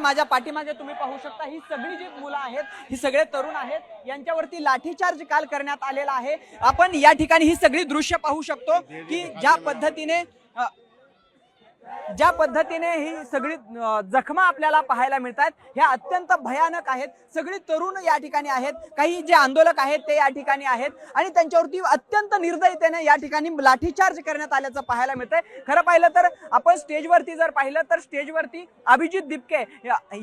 माझ्या पाठीमागे तुम्ही पाहू शकता ही सगळी जी मुलं आहेत, ही सगळे तरुण आहेत, यांच्यावरती लाठीचार्ज काल करण्यात आलेला आहे। आपण या ठिकाणी ही सगळी दृश्य पाहू शकतो की ज्या पद्धतीने ही सगळी जखमा आपल्याला पाहायला मिळतात ह्या अत्यंत भयानक आहेत। सगळी तरुण या ठिकाणी आहेत, काही जे आंदोलक आहेत ते या ठिकाणी आहेत आणि त्यांच्यावरती अत्यंत निर्दयतेने या ठिकाणी लाठीचार्ज करण्यात आल्याचं पाहायला मिळतंय। खरं पाहिलं तर आपण स्टेजवरती जर पाहिलं तर स्टेजवरती अभिजित दिपके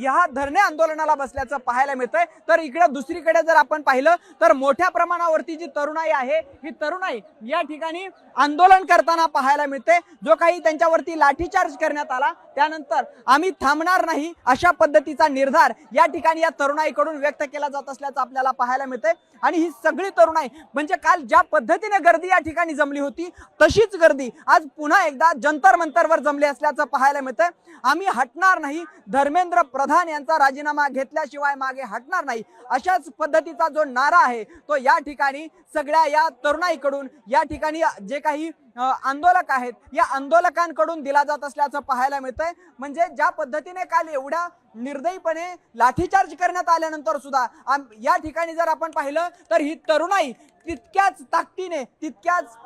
या धरणे आंदोलनाला बसल्याचं पाहायला मिळतंय। तर इकडे दुसरीकडे जर आपण पाहिलं तर मोठ्या प्रमाणावरती जी तरुणाई आहे ही तरुणाई या ठिकाणी आंदोलन करताना पाहायला मिळते। जो काही त्यांच्यावरती लाठीचार्ज करण्यात आला त्यानंतर आम्ही थांबणार नाही अशा पद्धतीचा निर्धार या ठिकाणी या तरुणाईकडून व्यक्त केला जात असल्याचं आपल्याला पाहायला मिळते। आणि ही सगळी तरुणाई म्हणजे काल ज्या पद्धतीने गर्दी या ठिकाणी जमली होती तशीच गर्दी आज पुन्हा एकदा जंतर मंतरवर जमली असल्याचं पाहायला मिळतंय। आम्ही हटणार नाही, धर्मेंद्र प्रधान यांचा राजीनामा घेतल्याशिवाय मागे हटणार नाही अशाच पद्धतीचा जो नारा आहे तो या ठिकाणी सगळ्या या तरुणाईकडून या ठिकाणी जे काही आंदोलक आहेत या आंदोलकांकडून दिला जात असल्याचं पाहायला मिळतंय। म्हणजे ज्या पद्धतीने काल एवढ्या निर्दयीपणे लाठीचार्ज करण्यात आल्यानंतर सुद्धा या ठिकाणी जर आपण पाहिलं तर ही तरुणाई तितक्याच ताकदीने तितक्याच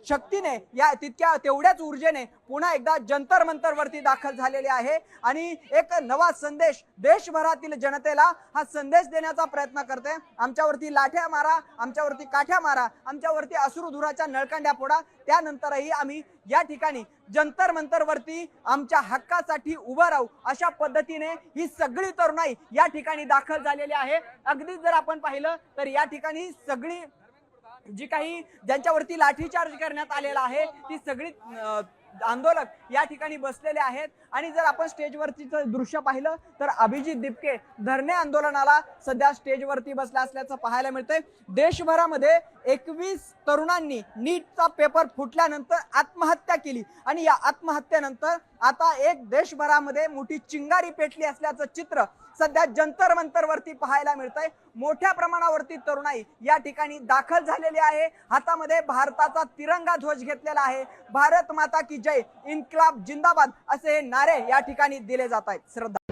शक्तीने या तेवढ्याच ऊर्जेने पुन्हा एकदा जंतर मंतरवरती दाखल झालेले आहे आणि एक नवा संदेश देशभरातील जनतेला हा संदेश देण्याचा प्रयत्न करते। आमच्यावरती लाठ्या मारा, आमच्यावरती काठ्या मारा, आमच्यावरती अश्रुधुराच्या नळकांड्या फोडा, त्यानंतरही आम्ही या ठिकाणी जंतर मंतरवरती आमच्या हक्कासाठी उभं राहू अशा पद्धतीने ही सगळी तरुणाई या ठिकाणी दाखल झालेली आहे। अगदी जर आपण पाहिलं तर या ठिकाणी सगळी जी काही ज्यांच्यावरती लाठीचार्ज करण्यात आलेला आहे ती सगळी आंदोलक या ठिकाणी बसलेले आहेत। आणि जर आपण स्टेजवरती दृश्य पाहिलं तर अभिजित दिपके धरणे आंदोलनाला सध्या स्टेजवरती बसला असल्याचं पाहायला मिळतंय। देशभरामध्ये 21 तरुणांनी नीटचा पेपर फुटल्यानंतर आत्महत्या केली आणि या आत्महत्येनंतर आता एक देशभरामध्ये मोठी चिंगारी पेटली असल्याचं चित्र सध्या जंतर मंतरवरती पाहायला मिळतंय। मोठ्या प्रमाणावरती तरुणाई या ठिकाणी दाखल झालेली आहे, हातामध्ये भारताचा तिरंगा ध्वज घेतलेला आहे। भारत माता की जय, इन्कलाब जिंदाबाद असे हे नारे या ठिकाणी दिले जात आहेत। श्रद्धा।